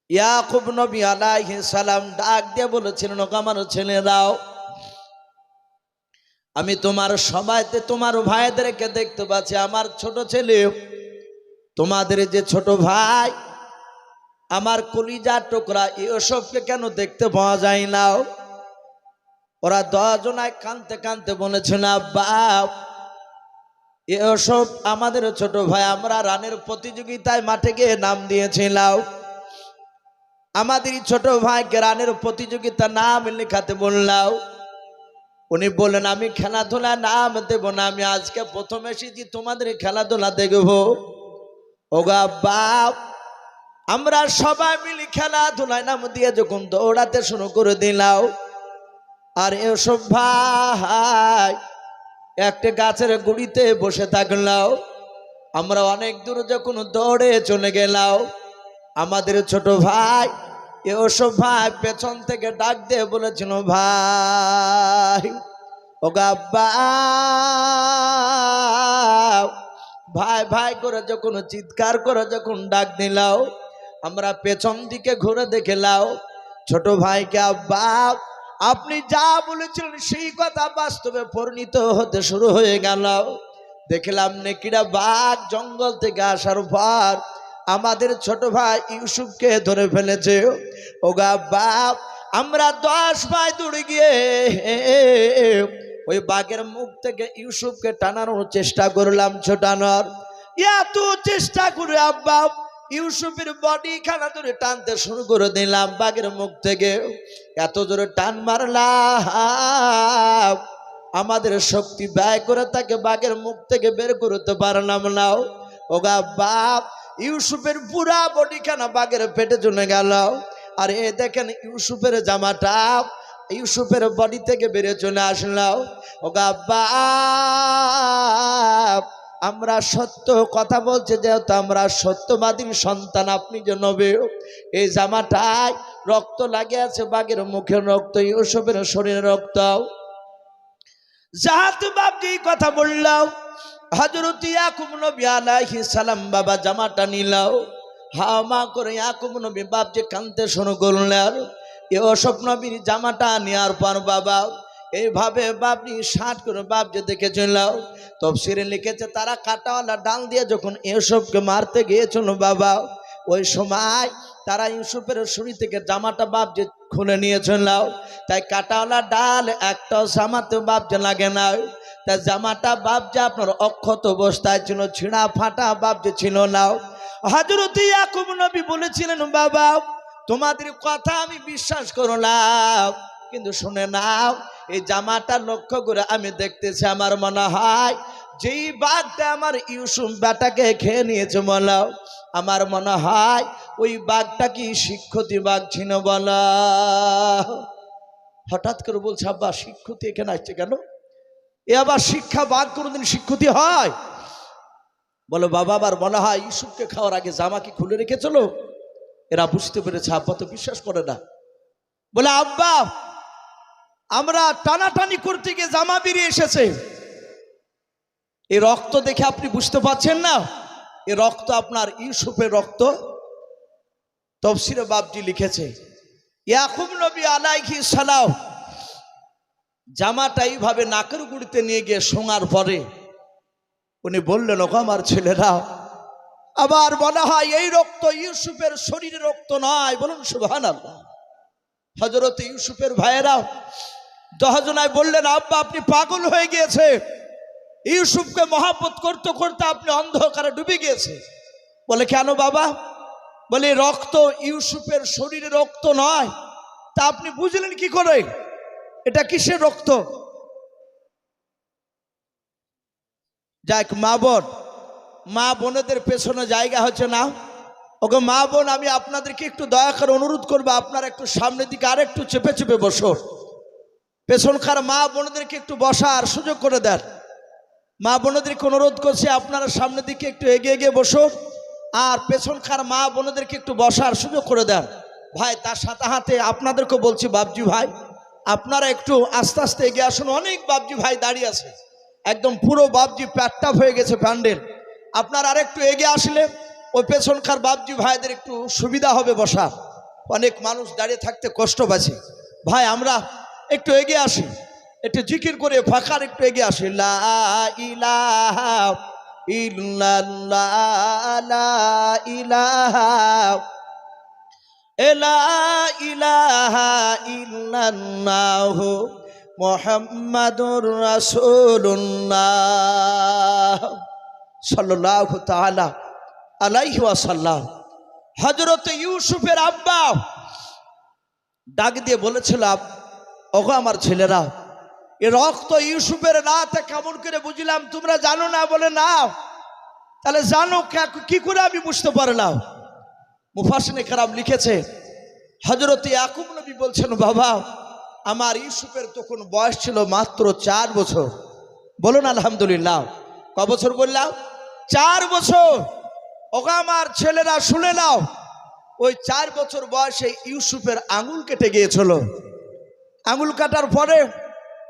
ইয়াকুব নবী আলাইহিস সালাম ডাক দিয়ে বলেছিলেন, ওগো আমার ছেলেরাও, আমি তোমার সবাইতে তোমার ভাইদেরকে দেখতে পাচ্ছি। আমার ছোট ছেলে, তোমাদের যে ছোট ভাই, আমার কলিজার টুকরা ইউসুফকে কেন দেখতে পাওয়া যায় না? ওরা 10 জনায় কাঁদতে কাঁদতে বলেছিল, আব্বা ইউসুফ আমাদের ছোট ভাই, আমরা রানের প্রতিযোগিতায় মাঠে গিয়ে নাম দিয়েছিলাম, আমাদের ছোট ভাইকে রানের প্রতিযোগিতা নাম লেখাতে বললাম। উনি বললেন, আমি খেলাধুলা নাম দেব না, আমি আজকে প্রথম এসেছি তোমাদের খেলাধুলা দেখবো। ওগো আব্বা, আমরা সবাই মিলে খেলাধুলায় নাম দিয়ে যখন দৌড়াতে শুরু করে দিলাম, আর ইউসুফ ভাই একটা গাছের গুড়িতে বসে থাকলাম। আমরা অনেক দূর যখন দৌড়ে চলে গেলাম, আমাদের ছোট ভাই ইউসুফ ভাই পেছন থেকে ডাক দিয়ে বলেছিল, ভাই ওগো আব্বা, ভাই ভাই করে যখন চিৎকার করে যখন ডাক দিলাম, আমরা পেছন দিকে ঘুরে দেখলাম ছোট ভাইকে। আব্বা, আপনি যা বলেছিলেন সেই কথা বাস্তবে পরিণত হতে শুরু হয়ে গেল। দেখলাম নেকিরা বাঘ জঙ্গল থেকে আসার পর আমাদের ছোট ভাই ইউসুফকে ধরে ফেলেছে। ওগো আব্বা, আমরা 10 ভাই দৌড়ে গিয়ে ওই বাঘের মুখ থেকে ইউসুফকে টানানোর চেষ্টা করলাম, ছোটানোর। এত চেষ্টা করে আব্বা ইউসুফের বডি খানা ধরে টানতে শুরু করে দিলাম বাঘের মুখ থেকে। এত জোরে টান মারলাম, আমাদের শক্তি ব্যয় করে তাকে বাঘের মুখ থেকে বের করতে পারলাম না। ওগো আব্বা, ইউসুফের পুরা বডি খানা বাঘের পেটে চলে গেল। আর এ দেখেন ইউসুফের জামাটা ইউসুফের বডি থেকে বেরিয়ে চলে আসলাম। ওগো আব্বা, আমরা সত্য কথা বলছি, যেহেতু আমরা সত্যবাদীর সন্তান, আপনি যে নবী, এই জামাটায় রক্ত লাগে আছে, বাঘের মুখের রক্ত, ইউসুফের শরীরে রক্ত। যাহাতে বাপজি কথা বললাম, হযরত ইয়াকুব নবী আলাইহিস সালাম বাবা জামাটা নিলাও, হামা করে ইয়াকুব নবী বাপজি কাঁদতে শুরু করলেন। ইউসুফ নবীর জামাটা নেওয়ার পর বাবা এইভাবে বাপজি 60 করে বাপজি দেখেছিল। তাফসীরে লিখেছে, তারা কাঁটাওয়ালা ডাল দিয়ে যখন ইউসুফকে মারতে গিয়েছিল বাবা, ওই সময় তারা ইউসুফের শরীর থেকে জামাটা বাপজি খুলে নিয়েছিল। তাই কাঁটাওয়ালা ডাল একটাও জামাতে বাপজি লাগে না। তাই জামাটা বাপজি আপনার অক্ষত অবস্থায় ছিল, ছিঁড়া ফাটা বাপজি ছিল না। হযরত ইয়াকুব নবী বলেছিলেন, বাবা তোমাদের কথা আমি বিশ্বাস করলাম, কিন্তু শুনে নাও, এই জামাটা লক্ষ্য করে আমি দেখতেছি, আমার মনে হয় যেই বাঘটা আমার ইউসুফ বেটাকে খেয়ে নিয়েছে বলো, আমার মনে হয় ওই বাঘটা কি শিক্ষতি বাঘ ছিল বলো। হঠাৎ করে বলছে, আব্বা শিক্ষতি এখানে আসছে কেন? এ আবার শিক্ষা বাঘ কোনোদিন শিক্ষতি হয়? বলো বাবা, আবার মনে হয় ইউসুফকে খাওয়ার আগে জামা কি খুলে রেখেছিল। এরা বুঝতে পেরেছে, আব্বা তো বিশ্বাস করে না। বলে, আব্বা আমরা টানাটানি করতে গিয়ে জামা বেরিয়ে এসেছে, এই রক্ত দেখে আপনি বুঝতে পারছেন না এই রক্ত আপনার ইউসুফের রক্ত? তাফসীরে বাপজি লিখেছে, ইয়াকুব নবী আলাইহিস সালাম জামাটা এইভাবে নাকের গুড়িতে নিয়ে গিয়ে শোঙার পরে উনি বললেন, ওগো আমার ছেলেরা, আবার বলা হয় এই রক্ত ইউসুফের শরীরের রক্ত নয়, বলুন সুবহানাল্লাহ। হযরত ইউসুফের ভাইয়েরা 10 জনায় বললেন, আব্বা আপনি পাগল হয়ে গিয়েছে, ইউসুফকে মহব্বত করতে করতে আপনি অন্ধকারে ডুবে গিয়েছে। বলে, কেন বাবা? বলে, রক্ত ইউসুফের শরীরের রক্ত নয়, তা আপনি বুঝলেন কি করে? এটা কিসের রক্ত? যাক, মা বোনেদের পেছনে জায়গা হচ্ছে না। ওকে মা বোন, আমি আপনাদেরকে একটু দয়া করে অনুরোধ করবো, আপনারা একটু সামনের দিকে আর একটু চেপে চেপে বসো। পেছনকার মা বোনদেরকে একটু বসার সুযোগ করে দেন। মা বোনদেরকে অনুরোধ করছে, আপনারা সামনের দিকে একটু এগিয়ে এগিয়ে বসো, আর পেছনকার মা বোনদেরকে একটু বসার সুযোগ করে দেন। ভাই, তার সাথে হাতে আপনাদেরকে বলছি, বাপজি ভাই আপনারা একটু আস্তে আস্তে এগিয়ে আসুন। অনেক বাপজি ভাই দাঁড়িয়ে আছে, একদম পুরো বাপজি প্যাটটাপ হয়ে গেছে প্যান্ডেল। আপনারা আর একটু এগিয়ে আসলে ওই পেছনকার বাপজি ভাইদের একটু সুবিধা হবে বসা। অনেক মানুষ দাঁড়িয়ে থাকতে কষ্ট পাচ্ছে। ভাই আমরা একটু এগিয়ে আসি, একটু জিকির করে ফাঁকার একটু এগিয়ে আসি। লা ইলাহা ইল্লাল্লাহ, লা ইলাহা লা ইলাহা ইল্লাল্লাহ মুহাম্মাদুর রাসূলুল্লাহ সাল্লাল্লাহু তাআলা আলাইহি ওয়াসাল্লাম। হযরত ইউসুফের আব্বা ডাক দিয়ে বলেছিল, ওগো আমার ছেলেরা, এ রক্ত ইউসুফের রাতে কেমন করে বুঝলাম তোমরা জানো না? বলে না। তাহলে জানো কি করে? আমি বুঝতে পারলাম। মুফাসসিরিনে কেরাম লিখেছে, হযরত ইয়াকুব নবী বলছেন, বাবা আমার ইউসুফের তখন বয়স ছিল মাত্র 4 বছর। বলুন আলহামদুলিল্লাহ। ক বছর বললাম? 4 বছর। ওগো আমার ছেলেরা শুনে নাও, ওই 4 বছর বয়সে ইউসুফের আঙুল কেটে গিয়েছিল। আঙুল কাটার পরে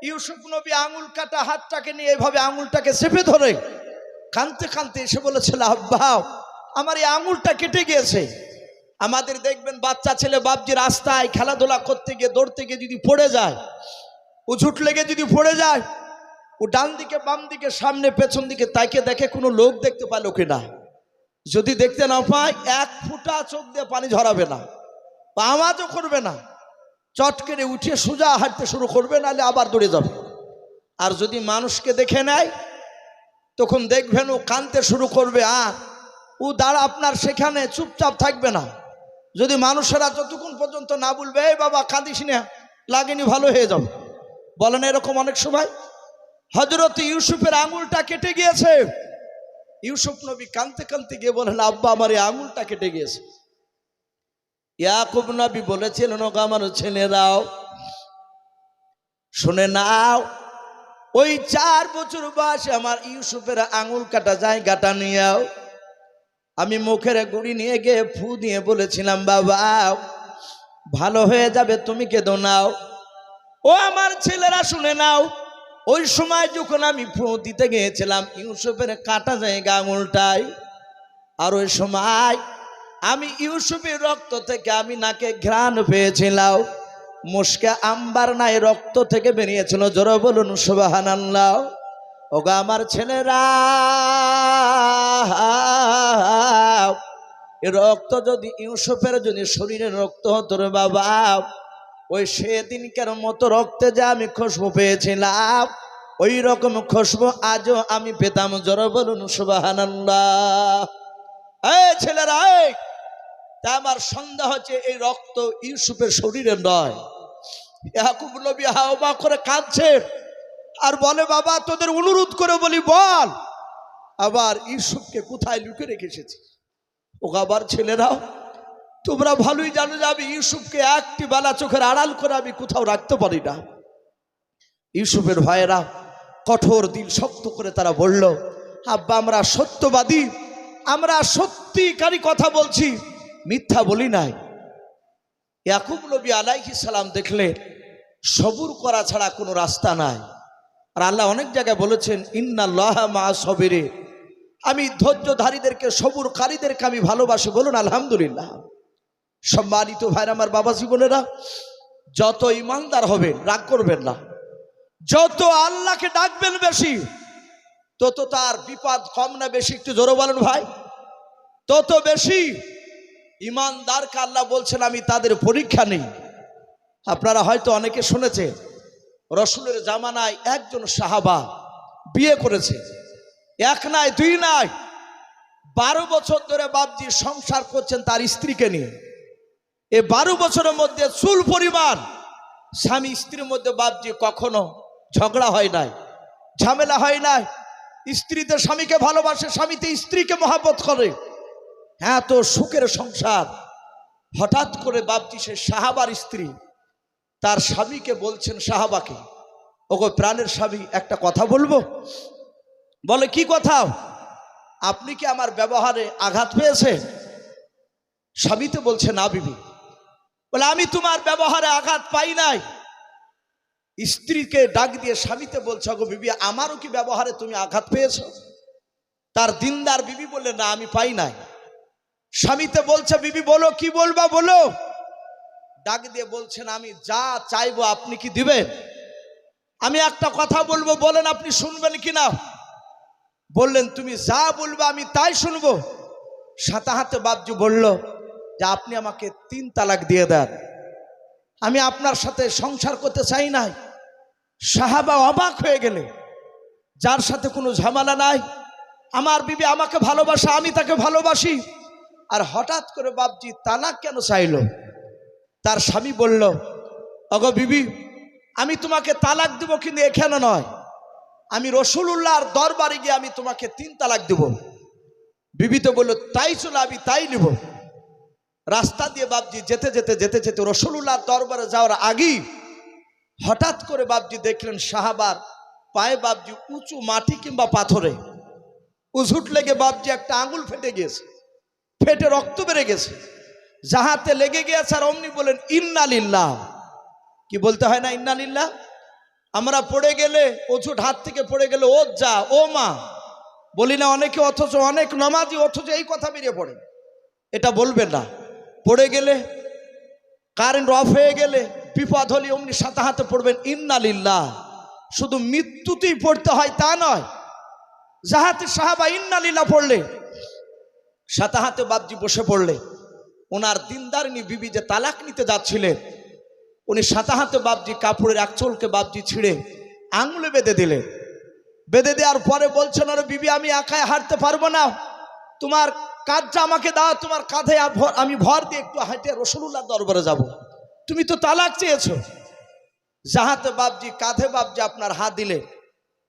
ইউসুফ নবী আঙুল কাটা হাতটাকে নিয়ে এভাবে আঙুলটাকে চেপে ধরে কাঁদতে কাঁদতে এসে বলেছিল, আব্বা আমার এই আঙুলটা কেটে গিয়েছে। আমাদের দেখবেন বাচ্চা ছেলে বাপজি রাস্তায় খেলাধুলা করতে গিয়ে দৌড়তে গিয়ে যদি পড়ে যায়, উঝুট লেগে যদি পড়ে যায়, ও ডান দিকে বাম দিকে সামনে পেছন দিকে তাকে দেখে কোনো লোক দেখতে পায় কিনা। যদি দেখতে না পায়, 1 ফোঁটা চোখ দিয়ে পানি ঝরাবে না, আওয়াজও করবে না, চট করে উঠে সোজা হাঁটতে শুরু করবে, নাহলে আবার দৌড়ে যাবে। আর যদি মানুষকে দেখে নেয়, তখন দেখবেন ও কাঁদতে শুরু করবে, আর ও দাঁড়া আপনার সেখানে চুপচাপ থাকবে না। যদি মানুষেরা যতক্ষণ পর্যন্ত না বলবে, এই বাবা কাঁদিস না, লাগেনি, ভালো হয়ে যাবে, বলেন এরকম অনেক সময়। হযরত ইউসুফের আঙুলটা কেটে গিয়েছে। ইউসুফ নবী কাঁদতে কাঁদতে গিয়ে বলেন, আব্বা আমার এই আঙুলটা কেটে গিয়েছে। ইয়াকুব নবী বলেছিলেন, ওগো আমার ছেলেরাও শুনে নাও, ওই 4 বছর বয়সে আমার ইউসুফের আঙুল কাটা জায়গাটা নিয়েও আমি মুখের গুড়ি নিয়ে গিয়ে ফু দিয়ে বলেছিলাম, বাবা ভালো হয়ে যাবে, তুমি কেঁদো নাও। ও আমার ছেলেরা শুনে নাও, ওই সময় যখন আমি ফু দিতে গিয়েছিলাম ইউসুফের কাটা জায়গা আঙুলটায়, আর ওই সময় আমি ইউসুফের রক্ত থেকে আমি নাকে ঘ্রাণ পেয়েছিলাম, মুশকে আম্বার নাই রক্ত থেকে বেরিয়েছিল। জোরে বলুন সুবহানাল্লাহ। ওগো আমার ছেলেরা, এই রক্ত যদি ইউসুফের যদি শরীরের রক্ত হতো রে বাবা, ওই সেদিনকার মতো রক্তে যা আমি খুশবু পেয়েছিলাম, ওই রকম খুশবু আজও আমি পেতাম। জোরে বলুন সুবহানাল্লাহ। এই ছেলেরা, তা আমার সন্দেহ হচ্ছে এই রক্ত ইউসুফের শরীরে নয়। ইয়াকুব নবী হাওয়া করে কাঁদছে আর বলে, বাবা তোদের অনুরোধ করে বলি, বল আবার ইউসুফকে কোথায় লুকিয়ে রেখে এসেছি। ও আবার ছেলেরাও, তোমরা ভালোই জানো যে আমি ইউসুফকে একটি বেলা চোখের আড়াল করে আমি কোথাও রাখতে পারি না। ইউসুফের ভাইয়েরা কঠোর দিল শক্ত করে তারা বলল, আব্বা আমরা সত্যবাদী, আমরা সত্যিকারী কথা বলছি, মিথ্যা বলি নাই। ইয়াকুব নবী আলাইহিস সালাম দেখলেন সবুর করা ছাড়া কোনো রাস্তা নাই। আর আল্লাহ অনেক জায়গায় বলেছেন, ইন্নাল্লাহা মা'আস সাবিরিন, আমি ধৈর্যধারীদেরকে সবুরকারীদেরকে আমি ভালোবাসি। বলুন আলহামদুলিল্লাহ। সম্মানিত ভাইরা আমার, বাবা জীবনেরা, যত ইমানদার হবেন রাগ করবেন না, যত আল্লাহকে ডাকবেন বেশি, তত তার বিপদ কম না বেশি? একটু জোরে বলেন ভাই। তত বেশি ইমানদারকে আল্লাহ বলছেন আমি তাদের পরীক্ষা নেই। আপনারা হয়তো অনেকে শুনেছে, রসুলের জামানায় একজন সাহাবা বিয়ে করেছে, 1 নয় 2 নয়, 12 বছর ধরে বাপজি সংসার করছেন তার স্ত্রীকে নিয়ে। এই 12 বছরের মধ্যে চুল পরিমাণ স্বামী স্ত্রীর মধ্যে বাপজি কখনো ঝগড়া হয় নাই, ঝামেলা হয় নাই। স্ত্রীতে স্বামীকে ভালোবাসে, স্বামীতে স্ত্রীকে মহব্বত করে, হ্যাঁ তো সুখের সংসার। হঠাৎ করে বাপজি সে সাহাবার স্ত্রী তার স্বামীকে বলছেন, সাহাবাকে, ওগো প্রাণের স্বামী একটা কথা বলবো। বলে, কি কথা? আপনি কি আমার ব্যবহারে আঘাত পেয়েছে? স্বামীতে বলছে, না বিবি। বলে, আমি তোমার ব্যবহারে আঘাত পাই নাই। স্ত্রীকে ডাক দিয়ে স্বামীতে বলছে, ওগো বিবি আমারও কি ব্যবহারে তুমি আঘাত পেয়েছো? তার দিনদার বিবি বললে, না আমি পাই নাই। স্বামীতে বলছে, বিবি বলো, কি বলবা বলো। ডাক দিয়ে বলছেন, আমি যা চাইবো আপনি কি দিবেন? আমি একটা কথা বলবো, বলেন আপনি শুনবেন কিনা? বললেন, তুমি যা বলবে আমি তাই শুনবো। সাথে হাতে বাপজি বলল যে আপনি আমাকে 3 তালাক দিয়ে দেন, আমি আপনার সাথে সংসার করতে চাই নাই। সাহাবা অবাক হয়ে গেলে, যার সাথে কোনো ঝামেলা নাই, আমার বিবি আমাকে ভালোবাসে, আমি তাকে ভালোবাসি, আর হঠাৎ করে বাপজি তালাক কেন চাইল? তার স্বামী বলল, ওগো বিবি, আমি তোমাকে তালাক দেব, কিন্তু এখানে নয়, আমি রাসূলুল্লাহর দরবারে গিয়ে আমি তোমাকে 3 তালাক দেব। বিবি তো বলল, তাই চলো, আমি তাই নিব। রাস্তা দিয়ে বাপজি যেতে যেতে যেতে যেতে রাসূলুল্লাহর দরবারে যাওয়ার আগেই হঠাৎ করে বাপজি দেখলেন সাহাবার পায়ে বাপজি উঁচু মাটি কিংবা পাথরে উঝুট লেগে বাপজি একটা আঙুল ফেটে গিয়েছে, ফেটে রক্ত বেড়ে গেছে, যাহাতে লেগে গিয়েছে। আর অমনি বলেন, ইন্না লিল্লাহ। কি বলতে হয় না, ইন্না লিল্লাহ? আমরা পড়ে গেলে, উঁচুট হাত থেকে পড়ে গেলে ও যা, ও মা বলি না অনেকে, অথচ অনেক নামাজি অথচ এই কথা বেরিয়ে পড়ে। এটা বলবেন না। পড়ে গেলে, কারেন্ট অফ হয়ে গেলে, বিপদ হলে অমনি সাথে হাতে পড়বেন ইন্না লিল্লাহ। শুধু মৃত্যুতেই পড়তে হয় তা নয়, যাহাতে সাহাবা ইন্না লিল্লাহ পড়লে সাথে হাতে বাপজি বসে পড়লে ওনার দিনদারিনী বিবি যে তালাক নিতে যাচ্ছিলেন, উনি সাথে হাতে বাপজি কাপড়ের এক চোলকে বাপজি ছিঁড়ে আঙুলে বেঁধে দিলেন। বেঁধে দেওয়ার পরে বলছেন, আরে বিবি, আমি একাই হাঁটতে পারবো না, তোমার কাঁধটা আমাকে দাও, তোমার কাঁধে আমি ভর দিয়ে একটু হাঁটে রাসূলুল্লাহর দরবারে যাব। তুমি তো তালাক চেয়েছো। যাহাতে বাপজি কাঁধে বাপজি আপনার হাত দিলে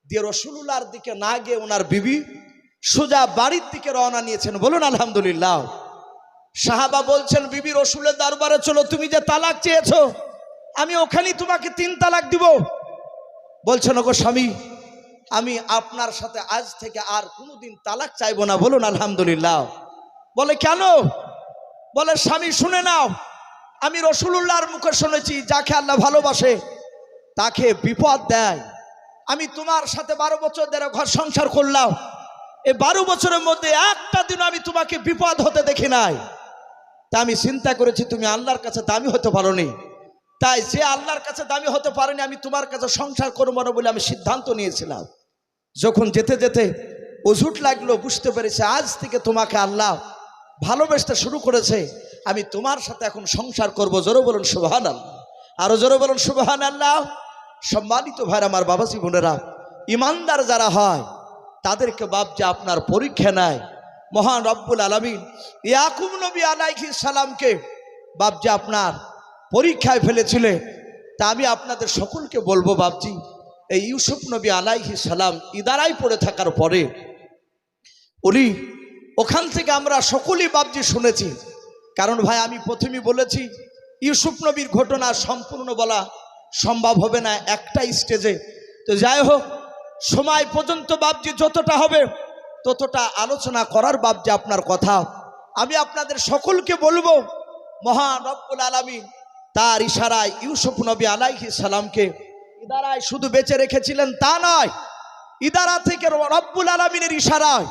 দিয়ে রাসূলুল্লাহর দিকে না গিয়ে ওনার বিবি সোজা বাড়ির দিকে রওনা নিয়েছেন। বলুন আলহামদুলিল্লাহ। সাহাবা বলছেন, বিবি, রাসূলের দরবারে চলো, তুমি যে তালাক চেয়েছো আমি ওখানেই তোমাকে 3 তালাক দিব। বলছেন, ওগো স্বামী, আমি আপনার সাথে আজ থেকে আর কোনোদিন তালাক চাইবো না। বলুন আলহামদুলিল্লাহ। বলে, কেন? বলে, স্বামী শুনে নাও, আমি রাসূলুল্লাহর মুখে শুনেছি যাকে আল্লাহ ভালোবাসে তাকে বিপদ দেয়। আমি তোমার সাথে 12 বছর ধরে ঘর সংসার করলাম, এই 12 বছরের মধ্যে একটা দিন আমি তোমাকে বিপদ হতে দেখি নাই। তা আমি চিন্তা করেছি তুমি আল্লাহর কাছে দামি হতে পারোনি, তাই যে আল্লাহর কাছে দামি হতে পারেনি আমি তোমার কাছে সংসার করবো না বলে আমি সিদ্ধান্ত নিয়েছিলাম। যখন যেতে যেতে অঝুট লাগলো, বুঝতে পেরেছি আজ থেকে তোমাকে আল্লাহ ভালোবাসতে শুরু করেছে, আমি তোমার সাথে এখন সংসার করব। জোরে বলুন সুবহানাল্লাহ, আরো জোরে বলুন সুবহানাল্লাহ। সম্মানিত ভাইরা আমার, বাবাজি বোনেরা, ইমানদার যারা হয় তাদেরকে বাপজি আপনার পরীক্ষা নেয় মহান রব্বুল আলামিন। ইয়াকুব নবী আলাইহিস সালামকে বাপজি আপনার পরীক্ষায় ফেলেছিলেন। তা আমি আপনাদের সকলকে বলবো বাপজি, এই ইউসুফ নবী আলাইহিস সালাম ইদারায় পড়ে থাকার পরে উনি ওখান থেকে আমরা সকলেই বাপজি শুনেছি। কারণ ভাই, আমি প্রথমেই বলেছি ইউসুফ নবীর ঘটনা সম্পূর্ণ বলা সম্ভব হবে না একটা স্টেজে। তো যাই হোক, সময় পর্যন্ত বাপজি যতটা হবে ততটা আলোচনা করার বাপজি আপনার কথা। আমি আপনাদের সকলকে বলবো, মহান রব্বুল আলামিন তার ইশারায় ইউসুফ নবী আলাইহিস সালামকে ইদারায় শুধু বেঁচে রেখেছিলেন তা নয়, ইদারা থেকে রব্বুল আলামিনের ইশারায়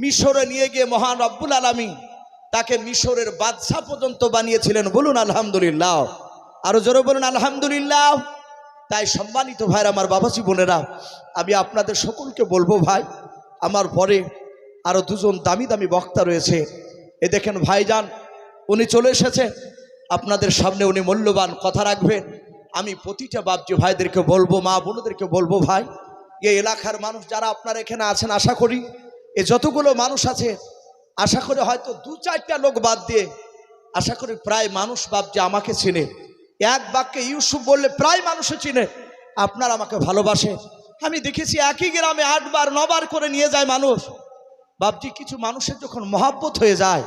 মিশরে নিয়ে গিয়ে মহান রব্বুল আলামিন তাকে মিশরের বাদশা পর্যন্ত বানিয়েছিলেন। বলুন আলহামদুলিল্লাহ, আরো জোরে বলুন আলহামদুলিল্লাহ। তাই সম্মানিত ভাইরা আমার, বাবাজি বোনেরা, আমি আপনাদের সকলকে বলবো ভাই, আমার পরে আরো 2 জন দামি দামি বক্তা রয়েছে। এ দেখেন ভাইজান, উনি চলে এসেছে আপনাদের সামনে, উনি মূল্যবান কথা রাখবেন। আমি প্রতিটা বাপজি ভাইদেরকে বলবো, মা বোনদেরকে বলবো, ভাই, এই এলাকার মানুষ যারা আপনারা এখানে আছেন, আশা করি এ যতগুলো মানুষ আছে, আশা করি হয়তো 2-4টা লোক বাদ দিয়ে আশা করি প্রায় মানুষ বাপজি আমাকে চিনে। এক বাক্যে ইউসুফ বললে প্রায় মানুষে চিনে। আপনারা আমাকে ভালোবাসে। আমি দেখেছি একই গ্রামে 8 বার 9 বার করে নিয়ে যায় মানুষ। বাপজি, কিছু মানুষের যখন মহব্বত হয়ে যায়,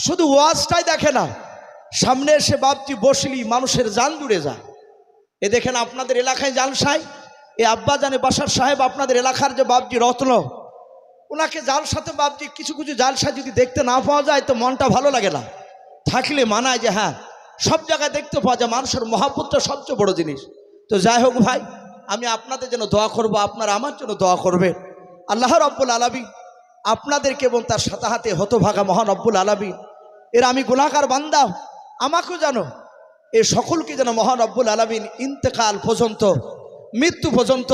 শুধু ওয়াজটাই দেখে না, সামনে এসে বাপজি বসলি মানুষের জান জুড়ে যায়। এ দেখেন আপনাদের এলাকায় জালসাই, এই আব্বা জানে বাসার সাহেব, আপনাদের এলাকার যে বাপজি রত্ন, ওনাকে জালসাতে বাপজি কিছু কিছু জালসা যদি দেখতে না পাওয়া যায় তো মনটা ভালো লাগে না। থাকলে মানায় যে হ্যাঁ সব জায়গায় দেখতে পাওয়া যায়। মানুষের মহব্বতটা সবচেয়ে বড় জিনিস। তো যাই হোক ভাই, আমি আপনাদের জন্য দোয়া করব, আপনারা আমার জন্য দোয়া করবেন। আল্লাহ রব্বুল আলামিন আপনাদেরকে এবং তার সাথে হাতে হতভাগা মহান রব্বুল আলামিন, এর আমি গুনাহগার বান্দা, আমাকেও জানো এই সকলকে যেন মহান রব্বুল আলামিন ইন্তেকাল পর্যন্ত, মৃত্যু পর্যন্ত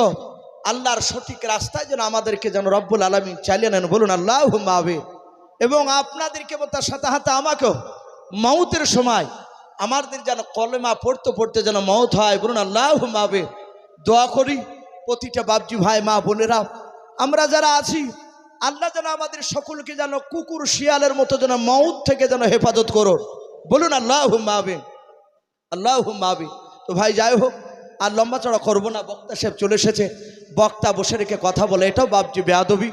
আল্লাহর সঠিক রাস্তায় যেন আমাদেরকে যেন রব্বুল আলামিন চালিয়ে নেন, বলুন আল্লাহুম্মা আমিন। এবং আপনাদেরকে তার সাথে সাথে আমাকেও মৌতের সময় আমাদের যেন কলেমা পড়তে পড়তে যেন মৌত হয়, বলুন আল্লাহুম্মা আমিন। দোয়া করি প্রতিটা বাপজি ভাই মা বোনেরা আমরা যারা আছি, আল্লাহ যেন আমাদের সকলকে যেন কুকুর শিয়ালের মতো যেন মৌত থেকে যেন হেফাজত করো, বলুন আল্লাহুম্মা আমিন, আল্লাহুম্মা আমিন। তো ভাই যাই হোক, আর লম্বা চড়া করবো না, বক্তা সাহেব চলে এসেছে, বক্তা বসে রেখে কথা বলে এটাও বাপজি বেয়াদবি।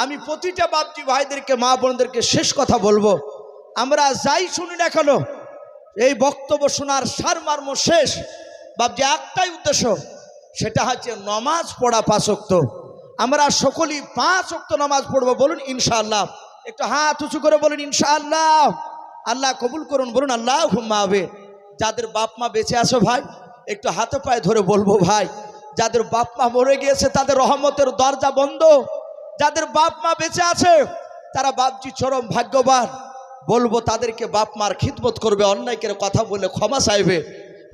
আমি প্রতিটা বাপজি ভাইদেরকে মা বোনদেরকে শেষ কথা বলবো, আমরা যাই শুনি না কেন এই বক্তব্য শোনার সারমর্ম শেষ বাপজি একটাই উদ্দেশ্য, সেটা হচ্ছে নমাজ পড়া 5 ওয়াক্ত। আমরা সকলেই 5 ওয়াক্ত নামাজ পড়বো, বলুন ইনশাআল্লাহ। একটু হাত উঁচু করে বলুন ইনশাআল্লাহ। আল্লাহ কবুল করুন, বলুন আল্লাহুম্মা আমিন। যাদের বাপ মা বেঁচে আছে ভাই একটু হাতে পায়ে ধরে বলবো ভাই, যাদের বাপ মা মরে গিয়েছে তাদের রহমতের দরজা বন্ধ। যাদের বাপ মা বেঁচে আছে তারা বাপজি চরম ভাগ্যবান। বলবো তাদেরকে বাপ মার খিদমত করবে, অন্যায়কের কথা বলে ক্ষমা চাইবে।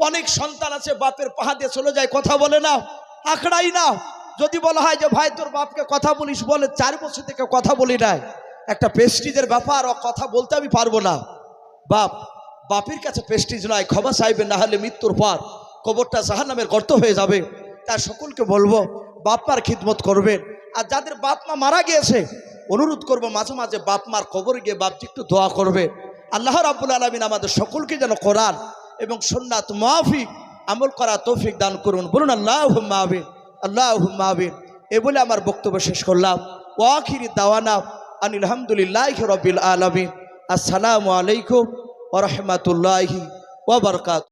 অনেক সন্তান আছে বাপের পাহা দিয়ে চলে যায়, কথা বলে না, আঁকড়াই না। যদি বলা হয় যে ভাই তোর বাপকে কথা বলিস, বলে 4 বছর থেকে কথা বলি নাই, একটা প্রেস্টিজের ব্যাপার, ও কথা বলতে আমি পারবো না। বাপের কাছে প্রেস্টিজ নয়, ক্ষমা চাইবে, না হলে মৃত্যুর পর কবরটা জাহান্নামের গর্ত হয়ে যাবে। তার সকলকে বলবো বাপ মার খিদমত করবেন। আর যাদের বাপ মা মারা গিয়েছে অনুরোধ করবো মাঝে মাঝে বাপ মার কবর গিয়ে বাপজি একটু দোয়া করবে। আল্লাহ রাব্বুল আলামিন আমাদের সকলকে যেন কোরআন এবং সুন্নাত মাফিক আমল করা তৌফিক দান করুন, বলুন আল্লাহুম্মা আমিন, আল্লাহুম্মা আমিন। এ বলে আমার বক্তব্য শেষ করলাম। ওয়া আখিরি দাওয়ানা আনিল হামদুলিল্লাহি রাব্বিল আলামিন। আসসালামু আলাইকুম ওয়া রাহমাতুল্লাহি ওয়া বারাকাতুহু।